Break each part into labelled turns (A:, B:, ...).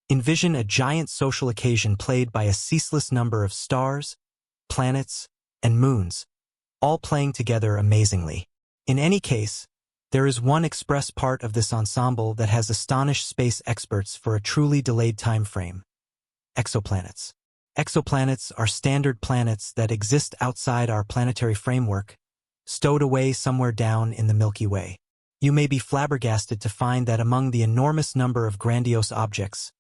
A: Envision a giant social occasion played by a ceaseless number of stars, planets, and moons, all playing together amazingly. In any case, there is one express part of this ensemble that has astonished space experts for a truly delayed time frame: exoplanets. Exoplanets are standard planets that exist outside our planetary framework, stowed away somewhere down in the Milky Way. You may be flabbergasted to find that among the enormous number of grandiose objects,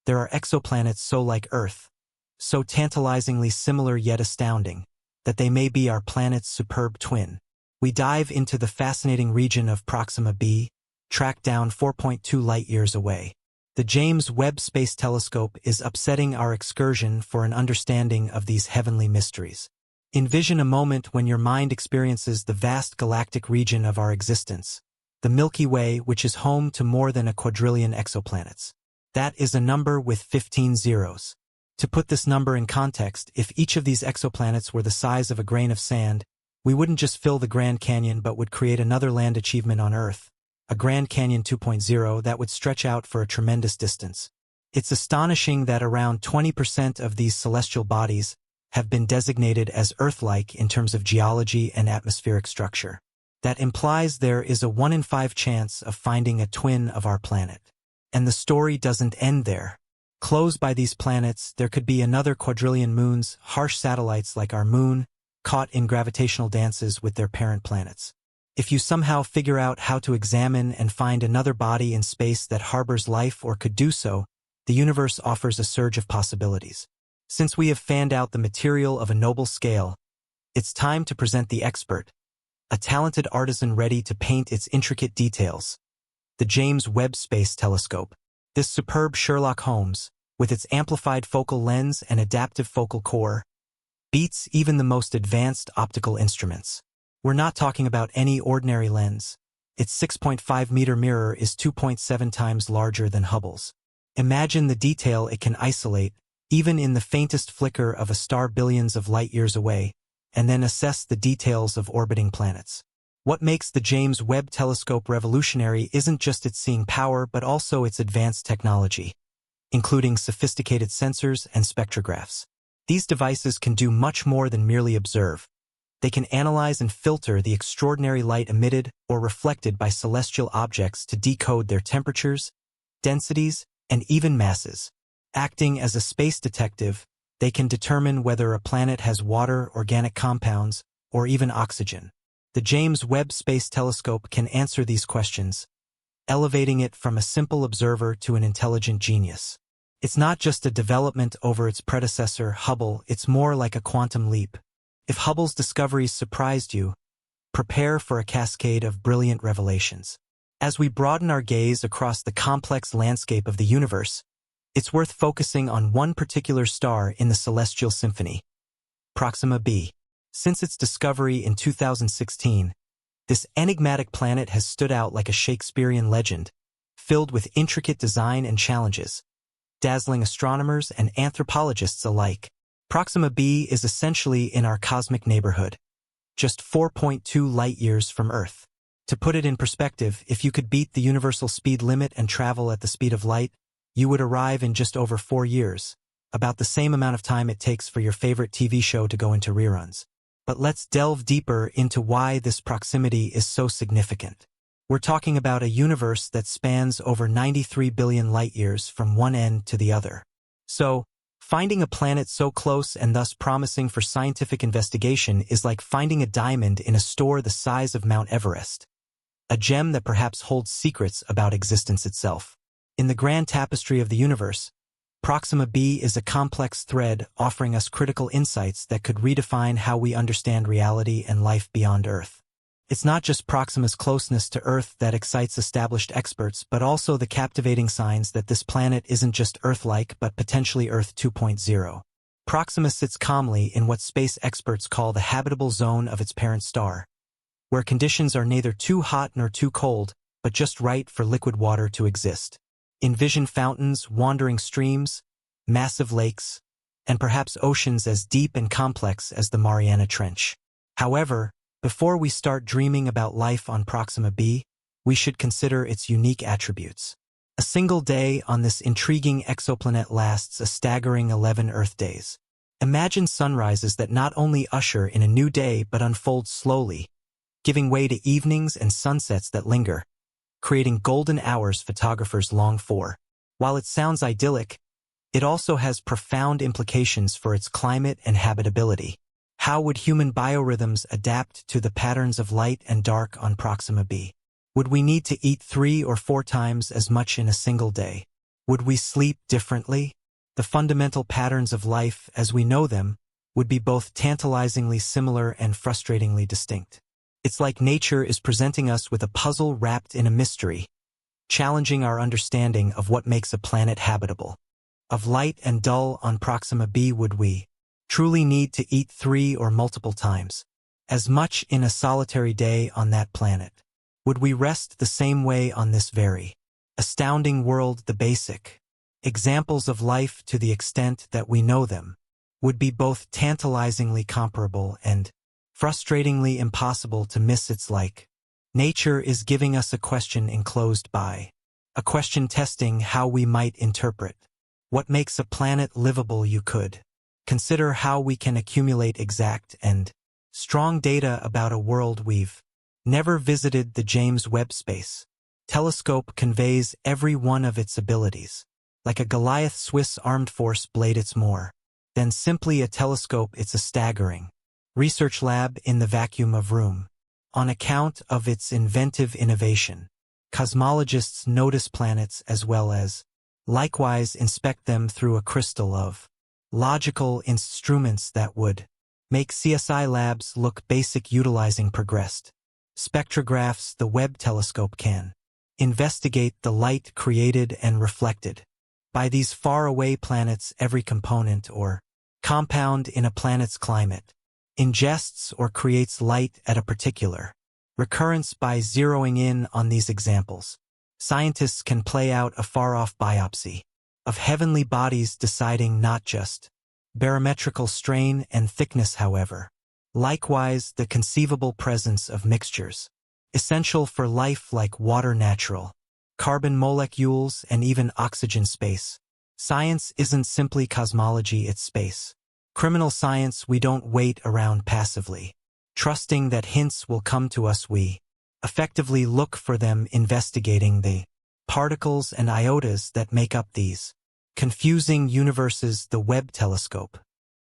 A: there are exoplanets so like Earth, so tantalizingly similar yet astounding, that they may be our planet's superb twin. We dive into the fascinating region of Proxima b, tracked down 4.2 light-years away. The James Webb Space Telescope is upsetting our excursion for an understanding of these heavenly mysteries. Envision a moment when your mind experiences the vast galactic region of our existence, the Milky Way, which is home to more than a quadrillion exoplanets. That is a number with 15 zeros. To put this number in context, if each of these exoplanets were the size of a grain of sand, we wouldn't just fill the Grand Canyon but would create another land achievement on Earth, a Grand Canyon 2.0 that would stretch out for a tremendous distance. It's astonishing that around 20% of these celestial bodies have been designated as Earth-like in terms of geology and atmospheric structure. That implies there is a 1 in 5 chance of finding a twin of our planet. And the story doesn't end there. Close by these planets, there could be another quadrillion moons, harsh satellites like our moon, caught in gravitational dances with their parent planets. If you somehow figure out how to examine and find another body in space that harbors life or could do so, the universe offers a surge of possibilities. Since we have fanned out the material of a noble scale, it's time to present the expert, a talented artisan ready to paint its intricate details. The James Webb Space Telescope. This superb Sherlock Holmes, with its amplified focal lens and adaptive focal core, beats even the most advanced optical instruments. We're not talking about any ordinary lens. Its 6.5-meter mirror is 2.7 times larger than Hubble's. Imagine the detail it can isolate, even in the faintest flicker of a star billions of light-years away, and then assess the details of orbiting planets. What makes the James Webb Telescope revolutionary isn't just its seeing power but also its advanced technology, including sophisticated sensors and spectrographs. These devices can do much more than merely observe. They can analyze and filter the extraordinary light emitted or reflected by celestial objects to decode their temperatures, densities, and even masses. Acting as a space detective, they can determine whether a planet has water, organic compounds, or even oxygen. The James Webb Space Telescope can answer these questions, elevating it from a simple observer to an intelligent genius. It's not just a development over its predecessor, Hubble, it's more like a quantum leap. If Hubble's discoveries surprised you, prepare for a cascade of brilliant revelations. As we broaden our gaze across the complex landscape of the universe, it's worth focusing on one particular star in the celestial symphony, Proxima b. Since its discovery in 2016, this enigmatic planet has stood out like a Shakespearean legend, filled with intricate design and challenges, dazzling astronomers and anthropologists alike. Proxima b is essentially in our cosmic neighborhood, just 4.2 light-years from Earth. To put it in perspective, if you could beat the universal speed limit and travel at the speed of light, you would arrive in just over 4 years, about the same amount of time it takes for your favorite TV show to go into reruns. But let's delve deeper into why this proximity is so significant. We're talking about a universe that spans over 93 billion light-years from one end to the other. So, finding a planet so close and thus promising for scientific investigation is like finding a diamond in a store the size of Mount Everest, a gem that perhaps holds secrets about existence itself. In the grand tapestry of the universe, Proxima b is a complex thread offering us critical insights that could redefine how we understand reality and life beyond Earth. It's not just Proxima's closeness to Earth that excites established experts, but also the captivating signs that this planet isn't just Earth-like but potentially Earth 2.0. Proxima sits calmly in what space experts call the habitable zone of its parent star, where conditions are neither too hot nor too cold, but just right for liquid water to exist. Envision fountains, wandering streams, massive lakes, and perhaps oceans as deep and complex as the Mariana Trench. However, before we start dreaming about life on Proxima b, we should consider its unique attributes. A single day on this intriguing exoplanet lasts a staggering 11 Earth days. Imagine sunrises that not only usher in a new day but unfold slowly, giving way to evenings and sunsets that linger, creating golden hours photographers long for. While it sounds idyllic, it also has profound implications for its climate and habitability. How would human biorhythms adapt to the patterns of light and dark on Proxima b? Would we need to eat 3 or 4 times as much in a single day? Would we sleep differently? The fundamental patterns of life, as we know them, would be both tantalizingly similar and frustratingly distinct. It's like nature is presenting us with a puzzle wrapped in a mystery, challenging our understanding of what makes a planet habitable. Of light and dull on Proxima b, would we truly need to eat 3 or multiple times as much in a solitary day on that planet? Would we rest the same way on this very astounding world? The basic examples of life, to the extent that we know them, would be both tantalizingly comparable and frustratingly impossible to miss. It's like nature is giving us a question enclosed by a question, testing how we might interpret what makes a planet livable. You could consider how we can accumulate exact and strong data about a world we've never visited. The James Webb Space Telescope conveys every one of its abilities. Like a Goliath Swiss armed force blade, it's more than simply a telescope. It's a staggering research lab in the vacuum of room. On account of its inventive innovation, cosmologists notice planets as well as likewise inspect them through a crystal of logical instruments that would make CSI labs look basic. Utilizing progressed spectrographs, the Webb telescope can investigate the light created and reflected by these faraway planets. Every component or compound in a planet's climate ingests or creates light at a particular recurrence. By zeroing in on these examples, scientists can play out a far-off biopsy of heavenly bodies, deciding not just barometrical strain and thickness, however, likewise the conceivable presence of mixtures essential for life like water, natural carbon molecules, and even oxygen. Space science isn't simply cosmology, it's space criminal science. We don't wait around passively, trusting that hints will come to us. We effectively look for them, investigating the particles and iotas that make up these confusing universes. The Webb telescope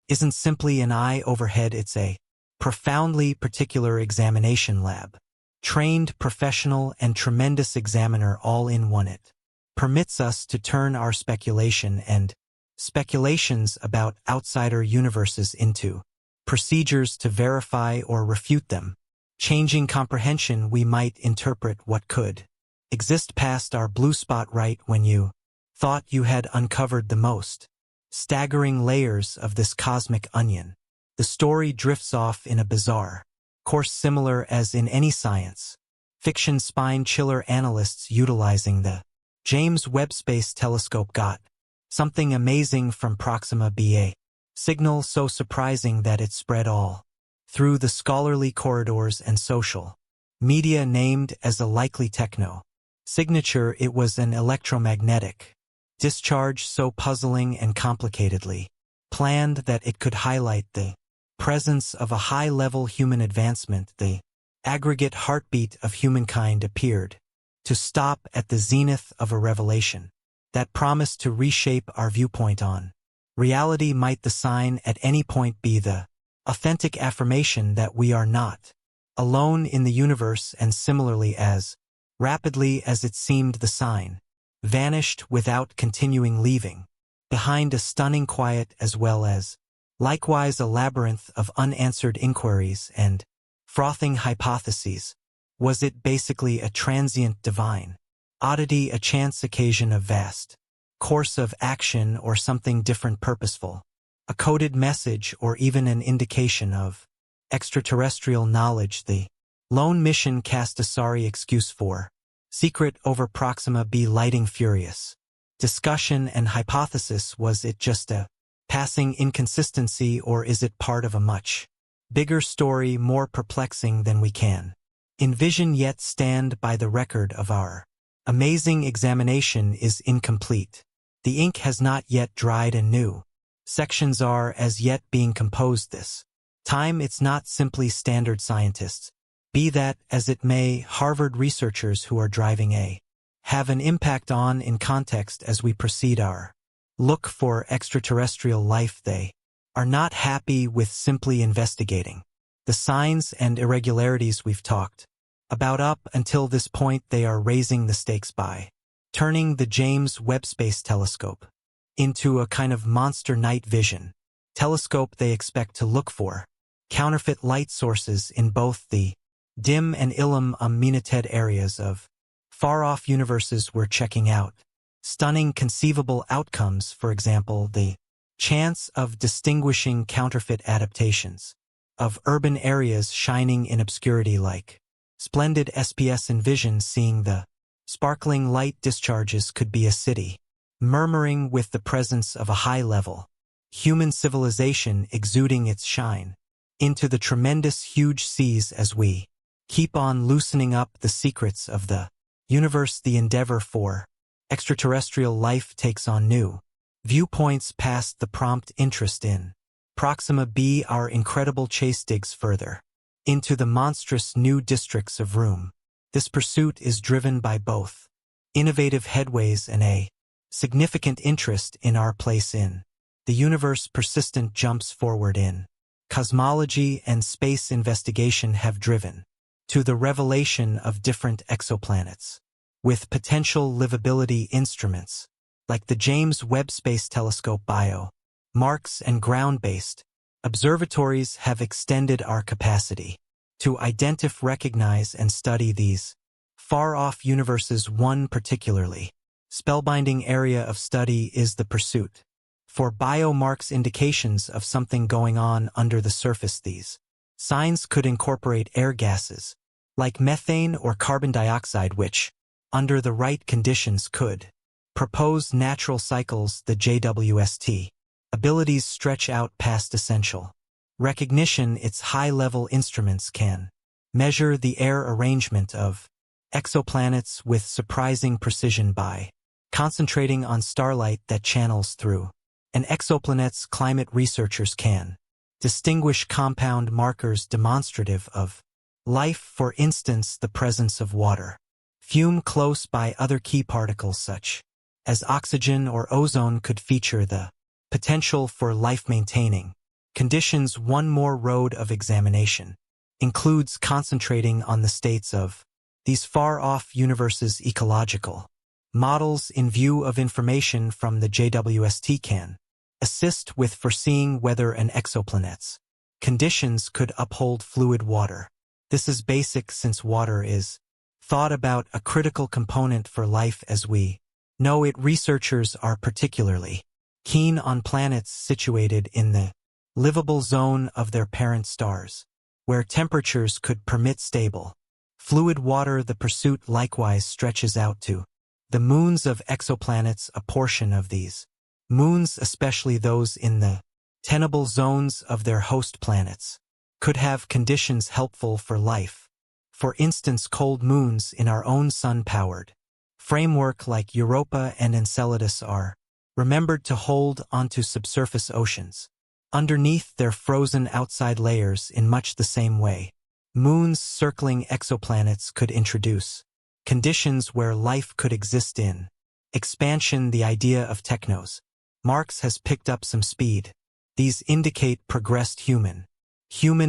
A: isn't simply an eye overhead, it's a profoundly particular examination lab. Trained professional and tremendous examiner all in one. It permits us to turn our speculation and speculations about outsider universes into procedures to verify or refute them. Changing comprehension, we might interpret what could exist past our blue spot right when you thought you had uncovered the most staggering layers of this cosmic onion. The story drifts off in a bizarre course, similar as in any science fiction spine chiller. Analysts utilizing the James Webb Space Telescope got something amazing from Proxima b, a signal so surprising that it spread all through the scholarly corridors and social media. Named as a likely techno signature, it was an electromagnetic discharge so puzzling and complicatedly planned that it could highlight the presence of a high-level human advancement. The aggregate heartbeat of humankind appeared to stop at the zenith of a revelation that promised to reshape our viewpoint on reality. Might the sign at any point be the authentic affirmation that we are not alone in the universe? And similarly, as rapidly as it seemed, the sign vanished without continuing, leaving behind a stunning quiet as well as likewise a labyrinth of unanswered inquiries and frothing hypotheses. Was it basically a transient divine oddity, a chance occasion, a vast course of action, or something different, purposeful, a coded message, or even an indication of extraterrestrial knowledge? The lone mission cast a sorry excuse for secret over Proxima b. Lighting furious discussion and hypothesis. Was it just a passing inconsistency, or is it part of a much bigger story, more perplexing than we can envision? Yet stand by the record of our Amazing examination is incomplete. The ink has not yet dried and new sections are as yet being composed this time. It's not simply standard scientists. Be that as it may, Harvard researchers who are driving have an impact on in context as we proceed our look for extraterrestrial life. They are not happy with simply investigating the signs and irregularities we've talked about up until this point. They are raising the stakes by turning the James Webb Space Telescope into a kind of monster night vision telescope. They expect to look for counterfeit light sources in both the dim and illuminated areas of far-off universes we're checking out. Stunning conceivable outcomes, for example, the chance of distinguishing counterfeit adaptations of urban areas shining in obscurity like splendid SPS. Envision seeing the sparkling light discharges could be a city murmuring with the presence of a high-level human civilization exuding its shine into the tremendous huge seas. As we keep on loosening up the secrets of the universe, the endeavor for extraterrestrial life takes on new viewpoints past the prompt interest in Proxima b. Our incredible chase digs further into the monstrous new districts of room. This pursuit is driven by both innovative headways and a significant interest in our place in the universe. Persistent jumps forward in cosmology and space investigation have driven to the revelation of different exoplanets with potential livability. Instruments like the James Webb Space Telescope, marks and ground-based observatories have extended our capacity to identify, recognize, and study these far-off universes. One particularly spellbinding area of study is the pursuit for biomarks, indications of something going on under the surface. These signs could incorporate air gases like methane or carbon dioxide, which, under the right conditions, could propose natural cycles. The JWST abilities stretch out past essential recognition. Its high-level instruments can measure the air arrangement of exoplanets with surprising precision by concentrating on starlight that channels through an exoplanet's climate. Researchers can distinguish compound markers demonstrative of life, for instance, the presence of water fume close by. Other key particles such as oxygen or ozone could feature the potential for life-maintaining conditions. One more road of examination includes concentrating on the states of these far-off universes. Ecological models in view of information from the JWST can assist with foreseeing whether an exoplanet's conditions could uphold fluid water. This is basic since water is thought about a critical component for life as we know it. Researchers are particularly keen on planets situated in the livable zone of their parent stars, where temperatures could permit stable fluid water. The pursuit likewise stretches out to the moons of exoplanets. A portion of these moons, especially those in the tenable zones of their host planets, could have conditions helpful for life. For instance, cold moons in our own sun-powered framework like Europa and Enceladus are remembered to hold onto subsurface oceans underneath their frozen outside layers in much the same way. Moons circling exoplanets could introduce conditions where life could exist in expansion. The idea of technos Marx has picked up some speed. These indicate progressed human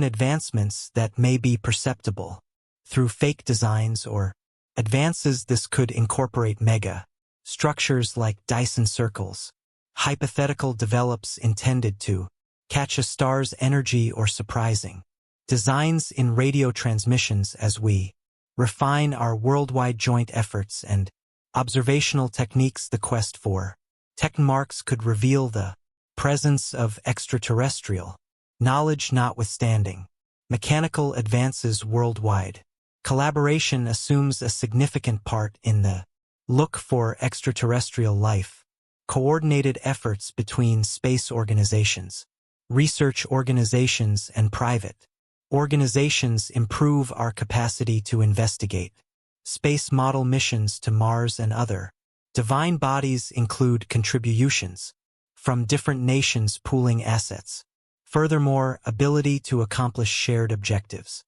A: advancements that may be perceptible through fake designs or advances. This could incorporate mega structures like Dyson circles, hypothetical develops intended to catch a star's energy, or surprising designs in radio transmissions. As we refine our worldwide joint efforts and observational techniques, the quest for techmarks could reveal the presence of extraterrestrial knowledge. Notwithstanding mechanical advances worldwide, collaboration assumes a significant part in the look for extraterrestrial life. Coordinated efforts between space organizations, research organizations, and private organizations improve our capacity to investigate space model missions to Mars and other. Divine bodies include contributions from different nations pooling assets. Furthermore, ability to accomplish shared objectives.